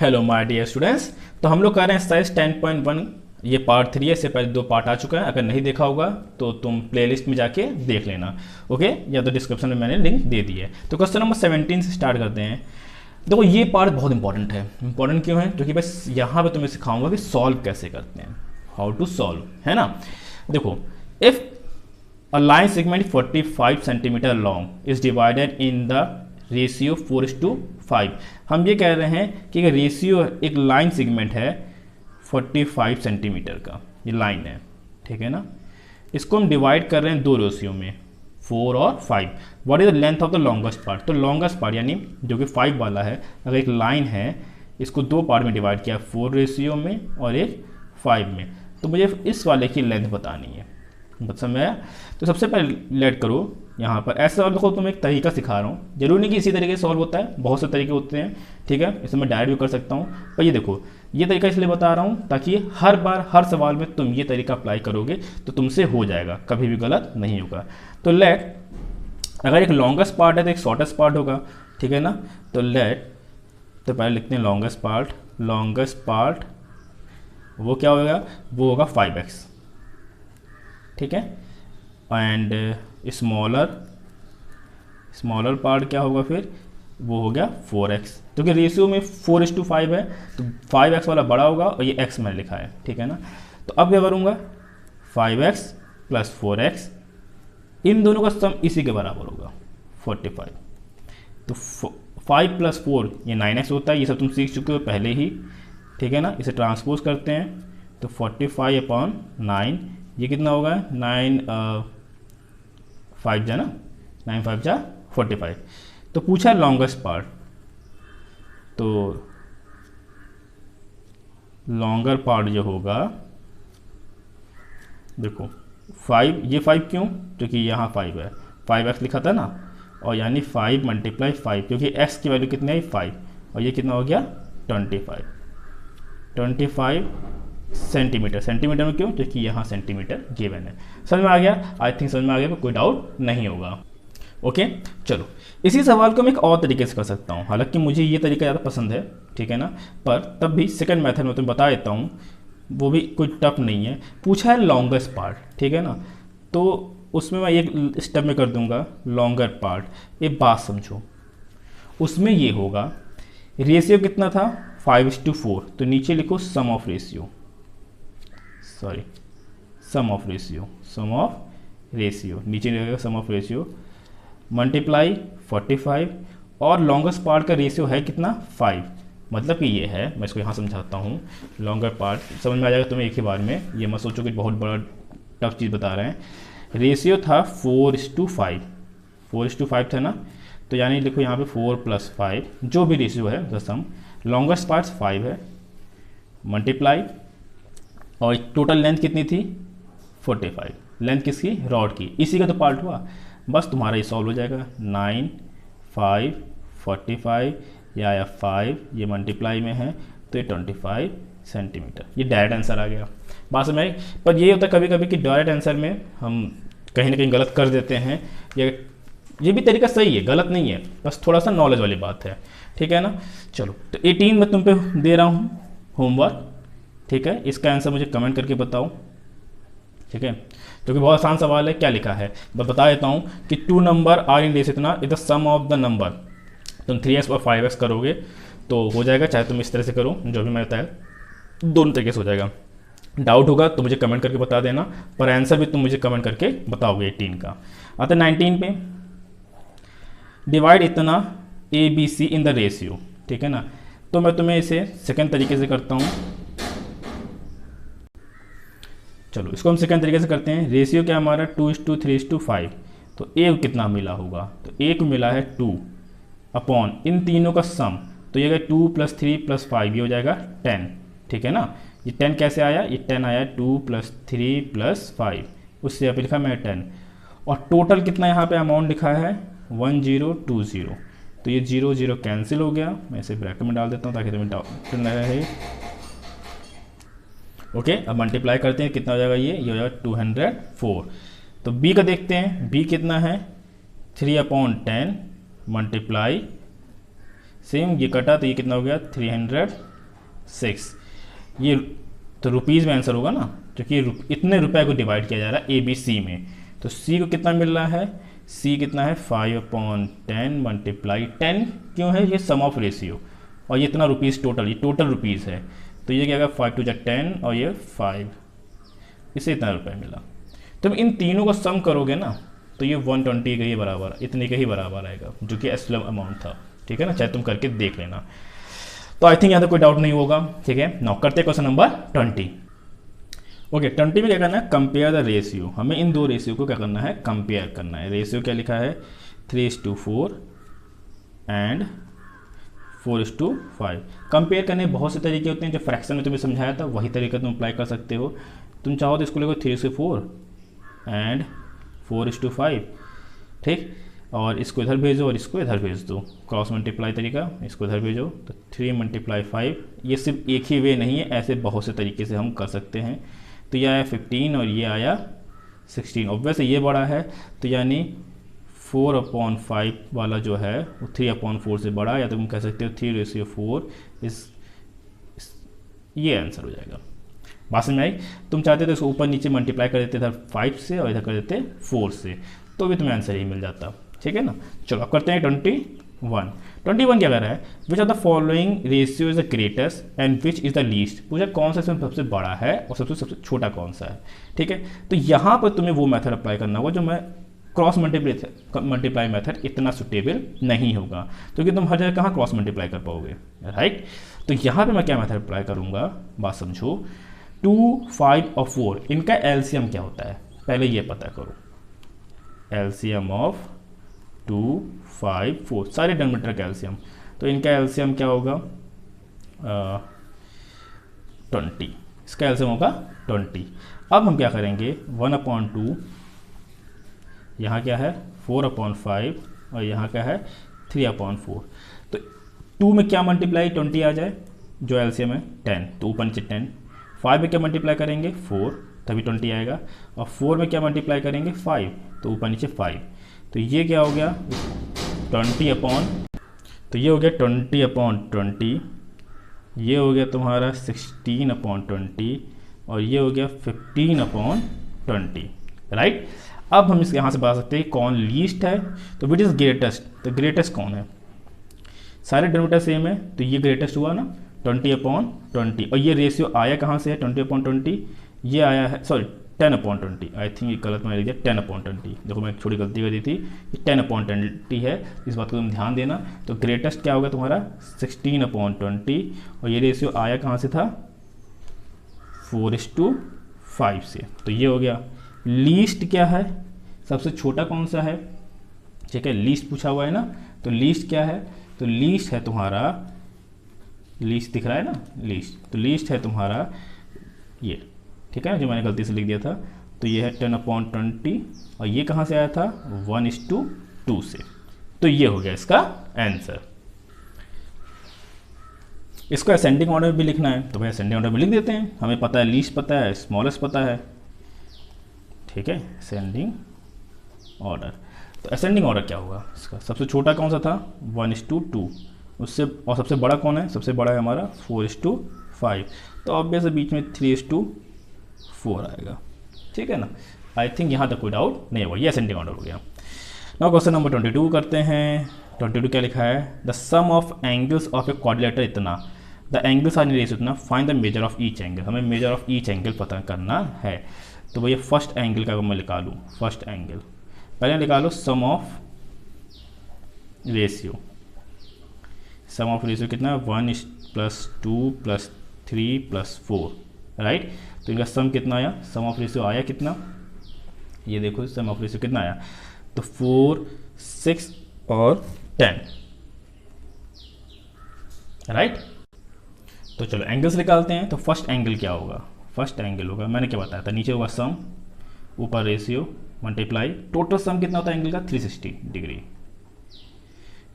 Hello my dear students. तो हम लोग कर रहे हैं एक्सरसाइज 10.1। ये पार्ट 3 है। इससे पहले 2 पार्ट आ चुका है। अगर नहीं देखा होगा तो तुम प्लेलिस्ट में जाके देख लेना, ओके, या तो डिस्क्रिप्शन में मैंने लिंक दे दी है। तो क्वेश्चन नंबर 17 से स्टार्ट करते हैं। देखो ये पार्ट बहुत इंपॉर्टेंट है। इंपॉर्टेंट क्यों है? क्योंकि बस यहाँ पे तुम्हें सिखाऊंगा कि सॉल्व कैसे करते हैं, हाउ टू सॉल्व, है ना। देखो, if a line segment 45 centimetre long is divided in the ratio 4:5। हम ये कह रहे हैं कि रेशियो एक लाइन सेगमेंट है 45 सेंटीमीटर का, ये लाइन है, ठीक है ना। इसको हम डिवाइड कर रहे हैं दो रेशियो में, 4 और 5। What is the length of the longest part? तो लॉन्गेस्ट पार्ट यानी जो कि 5 वाला है, अगर एक लाइन है इसको दो पार्ट में डिवाइड किया, 4 रेशियो में और एक 5 में, तो मुझे इस वाले की लेंथ बतानी है। समझ आया? तो सबसे पहले लेट करो यहाँ पर ऐसे सॉल्व। देखो तुम एक तरीका सिखा रहा हूँ, जरूरी नहीं कि इसी तरीके से सॉल्व होता है, बहुत से तरीके होते हैं, ठीक है। इसमें मैं डायरेक्ट भी कर सकता हूँ, पर ये देखो ये तरीका इसलिए बता रहा हूँ ताकि हर बार हर सवाल में तुम ये तरीका अप्लाई करोगे तो तुमसे हो जाएगा, कभी भी गलत नहीं होगा। तो लेट, अगर एक लॉन्गेस्ट पार्ट है तो एक शॉर्टेस्ट पार्ट होगा, ठीक है ना। तो लेट, तो पहले लिखते हैं लॉन्गेस्ट पार्ट। लॉन्गेस्ट पार्ट वो क्या होगा? वो होगा 5x, ठीक है। एंड स्मॉलर पार्ट क्या होगा फिर? वो हो गया 4x, क्योंकि रेशियो में 4:5 है तो 5x वाला बड़ा होगा और ये x मैंने लिखा है, ठीक है ना। तो अब क्या करूँगा? 5x + 4x, इन दोनों का सम इसी के बराबर होगा 45। तो 5 + 4 ये 9x होता है, ये सब तुम सीख चुके हो पहले ही, ठीक है ना। इसे ट्रांसपोज करते हैं तो 45/9 ये कितना होगा? 5 जा ना, 9 5 जा 45। तो पूछा लॉन्गेस्ट पार्ट, तो लॉन्गर पार्ट जो होगा, देखो 5, ये 5 क्यों? क्योंकि यहाँ 5 है, 5x लिखा था ना, और यानी 5 × 5, क्योंकि x की वैल्यू कितनी आई? 5, और ये कितना हो गया? 25 सेंटीमीटर। सेंटीमीटर में क्यों? क्योंकि यहाँ सेंटीमीटर गिवन है। समझ में आ गया? आई थिंक समझ में आ गया, कोई डाउट नहीं होगा। ओके, चलो इसी सवाल को मैं एक और तरीके से कर सकता हूँ, हालांकि मुझे ये तरीका ज़्यादा पसंद है, ठीक है ना, पर तब भी सेकंड मेथड में तुम्हें बता देता हूँ, वो भी कोई टफ नहीं है। पूछा है लॉन्गेस्ट पार्ट, ठीक है ना, तो उसमें मैं एक स्टेप में कर दूंगा लॉन्गर पार्ट। एक बात समझो, उसमें ये होगा रेशियो कितना था? 5:4, तो नीचे लिखो sum of ratio, sum of ratio नीचे लिखेगा सम ऑफ रेशियो मल्टीप्लाई 45, और लॉन्गेस्ट पार्ट का रेशियो है कितना? 5। मतलब कि ये है, मैं इसको यहाँ समझाता हूँ। लॉन्गर पार्ट समझ में आ जाएगा तुम्हें एक ही बार में, ये मत सोचो कि बहुत बड़ा टफ चीज़ बता रहे हैं। रेशियो था 4:5, 4:5 था ना, तो यानी लिखो यहाँ पे 4 + 5, जो भी रेशियो है द सम, लॉन्गेस्ट पार्ट 5 है, मल्टीप्लाई, और टोटल लेंथ कितनी थी? 45। लेंथ किसकी? रॉड की। इसी का तो पार्ट हुआ, बस तुम्हारा ये सॉल्व हो जाएगा। 9 5 45 या 5 ये मल्टीप्लाई में है तो ये 25 सेंटीमीटर, ये डायरेक्ट आंसर आ गया। बात समझ में? पर ये होता है कभी कभी कि डायरेक्ट आंसर में हम कहीं ना कहीं गलत कर देते हैं। ये भी तरीका सही है, गलत नहीं है, बस थोड़ा सा नॉलेज वाली बात है, ठीक है ना। चलो, तो 18 मैं तुम पे दे रहा हूँ होमवर्क, ठीक है। इसका आंसर मुझे कमेंट करके बताओ, ठीक है, क्योंकि बहुत आसान सवाल है। क्या लिखा है मैं बता देता हूँ कि 2 नंबर आर इन रेशियो इतना, is the sum of the number. तुम 3x और 5x करोगे तो हो जाएगा, चाहे तुम इस तरह से करो, जो भी मैं बताया, दोनों तरीके से हो जाएगा। डाउट होगा तो मुझे कमेंट करके बता देना, पर आंसर भी तुम मुझे कमेंट करके बताओगे 18 का। आता 19 पे, डिवाइड इतना ABC इन द रेशियो, ठीक है ना। तो मैं तुम्हें इसे सेकेंड तरीके से करता हूँ। चलो इसको हम सेकंड तरीके से करते हैं। रेशियो क्या हमारा? 2:3:5, तो ए कितना मिला होगा? तो ए को मिला है 2 अपॉन इन तीनों का सम, तो ये 2 + 3 + 5, ये हो जाएगा 10, ठीक है ना। ये 10 कैसे आया? ये 10 आया 2 + 3 + 5, उससे यहाँ पे लिखा मैं 10, और टोटल कितना यहाँ पे अमाउंट लिखा है? 1020। तो ये 0 0 कैंसिल हो गया, मैं इसे ब्रैकेट में डाल देता हूँ ताकि तुम्हें डाउट न रहे। ओके, अब मल्टीप्लाई करते हैं, कितना हो जाएगा? ये हो जाएगा 204। तो बी का देखते हैं, बी कितना है? 3/10 मल्टीप्लाई, सेम ये कटा तो ये कितना हो गया? 300 6, ये तो रुपीज़ में आंसर होगा ना, क्योंकि इतने रुपए को डिवाइड किया जा रहा है ABC में। तो C को कितना मिल रहा है, C कितना है 5/10 मल्टीप्लाई 10, क्यों है, ये सम ऑफ रेशियो, और ये इतना रुपीज़ टोटल, ये टोटल रुपीज़ है, तो ये क्या होगा 5 × 10 और ये 5, इससे इतना रुपये मिला। तो इन तीनों को सम करोगे ना तो ये 120 के ही बराबर, इतने के ही बराबर आएगा, जो कि एस्लम अमाउंट था। ठीक है ना, चाहे तुम करके देख लेना। तो आई थिंक यहाँ तो कोई डाउट नहीं होगा। ठीक है, नाउ करते क्वेश्चन नंबर 20। ओके, 20 में क्या करना है, कंपेयर द रेशियो। हमें इन दो रेशियो को क्या करना है, कंपेयर करना है। रेशियो क्या लिखा है, 3:4 एंड 4:5। कंपेयर करने बहुत से तरीके होते हैं, जो फ्रैक्शन में तुम्हें समझाया था वही तरीका तुम अप्लाई कर सकते हो। तुम चाहो तो इसको लिखो 3:4 एंड 4:5। ठीक, और इसको इधर भेजो और इसको इधर भेज दो, क्रॉस मल्टीप्लाई तरीका, इसको इधर भेजो तो 3 × 5। ये सिर्फ एक ही वे नहीं है, ऐसे बहुत से तरीके से हम कर सकते हैं। तो ये आया 15 और ये आया 16। ऑब्वियसली ये बड़ा है, तो यानी 4/5 वाला जो है वो 3/4 से बड़ा, या तो तुम कह सकते हो 3:4 ये आंसर हो जाएगा। बात समझ में आई? तुम चाहते तो इसको ऊपर नीचे मल्टीप्लाई कर देते इधर 5 से और इधर कर देते 4 से, तो भी तुम्हें आंसर ही मिल जाता। ठीक है ना, चलो अब करते हैं 21 क्या कर रहा है, which are the following ratio is the greatest and which is the least. पूछा कौन सा इसमें सबसे बड़ा है और सबसे छोटा कौन सा है। ठीक है, तो यहाँ पर तुम्हें वो मेथड अप्लाई करना होगा जो मैं क्रॉस मल्टीप्लाई मेथड इतना सुटेबल नहीं होगा, क्योंकि तुम हर जगह कहाँ क्रॉस मल्टीप्लाई कर पाओगे, राइट। तो यहाँ पे मैं क्या मेथड अप्लाई करूँगा, बात समझो। 2, 5 और 4 इनका एलसीएम क्या होता है, पहले ये पता करो। एलसीएम ऑफ 2, 5, 4 सारे डिनोमिनेटर का एलसीएम, तो इनका एलसीएम क्या होगा 20, इसका एलसीएम होगा 20। अब हम क्या करेंगे, 1/2, यहाँ क्या है 4/5 और यहाँ क्या है 3/4। तो 2 में क्या मल्टीप्लाई 20 आ जाए, जो एलसीएम है 10, तो ऊपर नीचे 10। 5 में क्या मल्टीप्लाई करेंगे 4, तभी 20 आएगा। और 4 में क्या मल्टीप्लाई करेंगे 5, तो ऊपर नीचे 5। तो ये क्या हो गया 20/, तो ये हो गया 20/20, ये हो गया तुम्हारा 16/20 और ये हो गया 15/20, राइट। अब हम इस यहाँ से बता सकते हैं कौन लीस्ट है, तो विच इज़ ग्रेटेस्ट, तो ग्रेटेस्ट कौन है, सारे डिनोमिनेटर सेम है, तो ये ग्रेटेस्ट हुआ ना 20/20। और ये रेशियो आया कहाँ से है 20/20, ये आया है सॉरी 10/20। आई थिंक ये गलत मैंने लिख दिया 10/20। देखो मैं एक छोटी गलती कर दी थी, ये 10/20 है, इस बात को तुम ध्यान देना। तो ग्रेटेस्ट क्या होगा तुम्हारा 16/20 और ये रेशियो आया कहाँ से था 4:5 से, तो ये हो गया। लीस्ट क्या है, सबसे छोटा कौन सा है, ठीक है, लीस्ट पूछा हुआ है ना, तो लीस्ट क्या है, तो लीस्ट है तुम्हारा, लीस्ट दिख रहा है ना लीस्ट, तो लीस्ट है तुम्हारा ये, ठीक है, जो मैंने गलती से लिख दिया था। तो ये है 10/20 और ये कहाँ से आया था 1:2 से, तो ये हो गया इसका आंसर। इसको असेंडिंग ऑर्डर में भी लिखना है, तो भाई असेंडिंग ऑर्डर में लिख देते हैं, हमें पता है लीस्ट पता है, स्मॉलेस्ट पता है, ठीक है, असेंडिंग ऑर्डर। तो असेंडिंग ऑर्डर क्या होगा इसका, सबसे छोटा कौन सा था 1:2 उससे, और सबसे बड़ा कौन है, सबसे बड़ा है हमारा 4:5, तो ऑब्वियस बीच में 3:4 आएगा, ठीक है ना। आई थिंक यहाँ तक कोई डाउट नहीं होगा, ये असेंडिंग ऑर्डर हो गया। नाउ क्वेश्चन नंबर 22 करते हैं। 22 क्या लिखा है, the sum of angles of a quadrilateral इतना, the angles are in ratio इतना, find the measure of each angle. हमें मेजर ऑफ ईच एंगल पता करना है। तो भैया फर्स्ट एंगल का मैं निकालूँ, फर्स्ट एंगल पहले निकालो sum of ratio. Sum of ratio कितना 1+2 +3 +4, राइट। तो इनका सम कितना आया, सम ऑफ रेशियो आया कितना, ये देखो सम ऑफ रेशियो कितना आया, तो 4, 6 और 10, राइट। तो चलो एंगल्स निकालते हैं। तो फर्स्ट एंगल क्या होगा, फर्स्ट एंगल होगा, मैंने क्या बताया था, नीचे होगा सम, ऊपर रेशियो मल्टीप्लाई, टोटल सम कितना होता है एंगल का 360 डिग्री।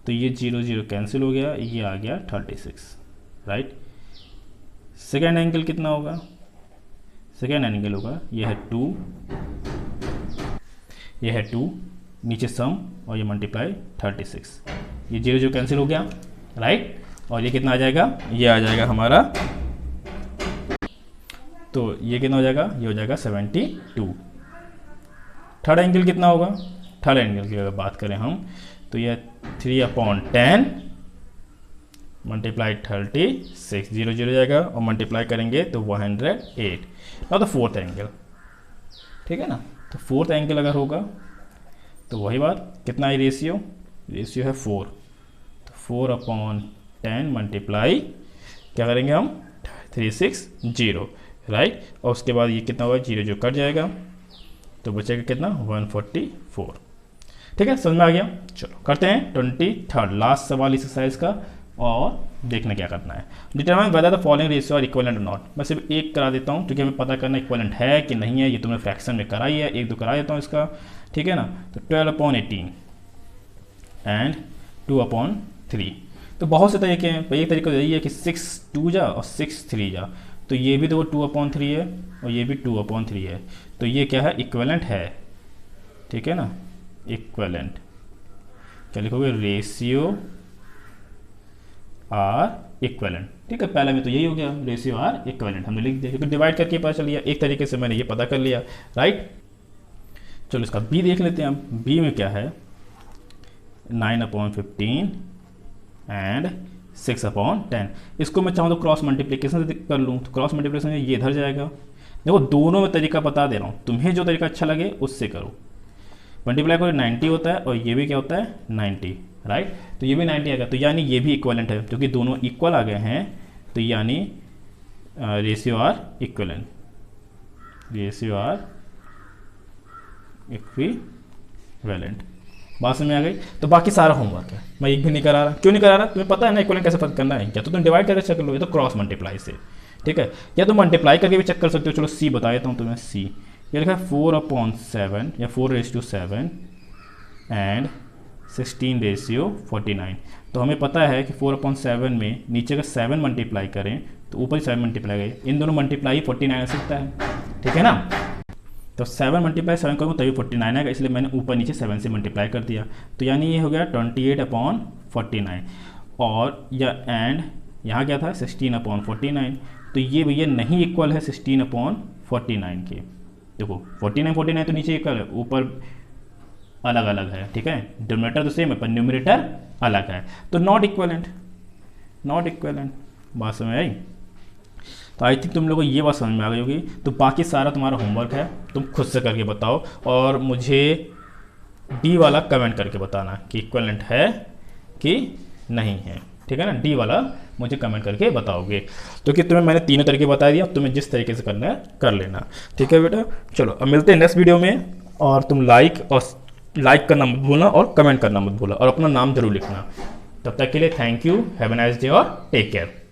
तो ये 0 0 कैंसिल हो गया, ये आ गया 36, राइट। सेकेंड एंगल कितना होगा, सेकेंड एंगल होगा ये है 2, ये है 2, नीचे सम और ये मल्टीप्लाई 36, ये 0 0 कैंसिल हो गया, राइट। और ये कितना आ जाएगा, ये आ जाएगा हमारा तो ये कितना हो जाएगा, ये हो जाएगा 72। थर्ड एंगल कितना होगा, थर्ड एंगल की अगर बात करें हम तो यह 3/10 मल्टीप्लाई 36, 0 0 जाएगा और मल्टीप्लाई करेंगे तो 108। ना तो फोर्थ एंगल, ठीक है ना। तो फोर्थ एंगल अगर होगा तो वही बात, कितना है रेशियो है 4, तो 4/10 मल्टीप्लाई क्या करेंगे हम 360, राइट। और उसके बाद ये कितना होगा, 0 जो कट जाएगा तो बचेगा कितना 144। ठीक है, समझ में आ गया। चलो करते हैं 23rd लास्ट सवाल इस एक्सरसाइज का और देखना क्या करना है। Determine whether the following ratio are equivalent और नॉट। मैं सिर्फ एक करा देता हूँ क्योंकि हमें पता करना इक्विवेलेंट है कि नहीं है। ये तुमने फ्रैक्शन में कराई है, एक दो करा देता हूँ इसका, ठीक है ना। तो 12/18 एंड 2/3। तो बहुत से तरीके हैं। एक तरीका यही है कि 6 2 जा और 6 3 जा, तो ये भी तो 2/3 है और ये भी 2/3 है। तो ये क्या है, इक्विवेलेंट है, ठीक है ना। इक्विवेलेंट क्या लिखोगे, रेशियो आर इक्विवेलेंट, ठीक है। पहले में तो यही हो गया, रेशियो आर इक्विवेलेंट हमने लिख दिया क्योंकि डिवाइड करके पता चल लिया। एक तरीके से मैंने ये पता कर लिया, राइट। चलो इसका बी देख लेते हैं हम। बी में क्या है, 9/15 एंड 6/10। इसको मैं चाहूँ तो क्रॉस मल्टीप्लिकेशन से कर लूँ, तो क्रॉस मल्टीप्लिकेशन ये इधर जाएगा। देखो दोनों में तरीका बता दे रहा हूँ, तुम्हें जो तरीका अच्छा लगे उससे करो। मल्टीप्लाई करो 90 होता है और ये भी क्या होता है 90, राइट। तो ये भी 90 आएगा, तो यानी ये भी इक्विवेलेंट है क्योंकि दोनों इक्वल आ गए हैं। तो यानी ratio are equivalent, ratio are equivalent. बात समझ में आ गई। तो बाकी सारा होमवर्क है, मैं एक भी नहीं करा रहा। क्यों नहीं करा रहा, तुम्हें पता है ना इक्विवेलेंट कैसे पता करना है। या तो तुम डिवाइड करके चेक कर लो, या तो क्रॉस मल्टीप्लाई से, ठीक है, या तो मल्टीप्लाई करके भी चेक कर सकते हो। चलो सी बता देता हूँ तुम्हें। सी ये लिखा है 4/7 या 4/7 एंड 16/49। तो हमें पता है कि 4/7 में नीचे का 7 मल्टीप्लाई करें तो ऊपर 7 मल्टीप्लाई करें, इन दोनों मल्टीप्लाई 49 आ सकता है, ठीक है ना। तो 7 मल्टीप्लाई 7 करूँगा तभी 49 आएगा, इसलिए मैंने ऊपर नीचे 7 से मल्टीप्लाई कर दिया। तो यानी ये हो गया 28/49 और या एंड यहाँ क्या था 16/49। तो ये भैया नहीं इक्वल है 16/49 के। देखो 49 तो नीचे इक्वल है, ऊपर अलग अलग है, ठीक है। डिनोमिनेटर तो सेम है पर न्यूमरेटर अलग है, तो नॉट इक्विवेलेंट, नॉट इक्विवेलेंट। बात समझ आई। तो आई थिंक तुम लोगों को ये बात समझ में आ गई होगी। तो बाकी सारा तुम्हारा होमवर्क है, तुम खुद से करके बताओ और मुझे डी वाला कमेंट करके बताना कि इक्विवेलेंट है कि नहीं है, ठीक है ना। डी वाला मुझे कमेंट करके बताओगे। तो कि तुम्हें मैंने तीनों तरीके बता दिया, तुम्हें जिस तरीके से करना है कर लेना, ठीक है बेटा। चलो अब मिलते हैं नेक्स्ट वीडियो में। और तुम लाइक करना मत भूलना और कमेंट करना मत भूलना और अपना नाम जरूर लिखना। तब तक के लिए thank you, have a nice day और टेक केयर।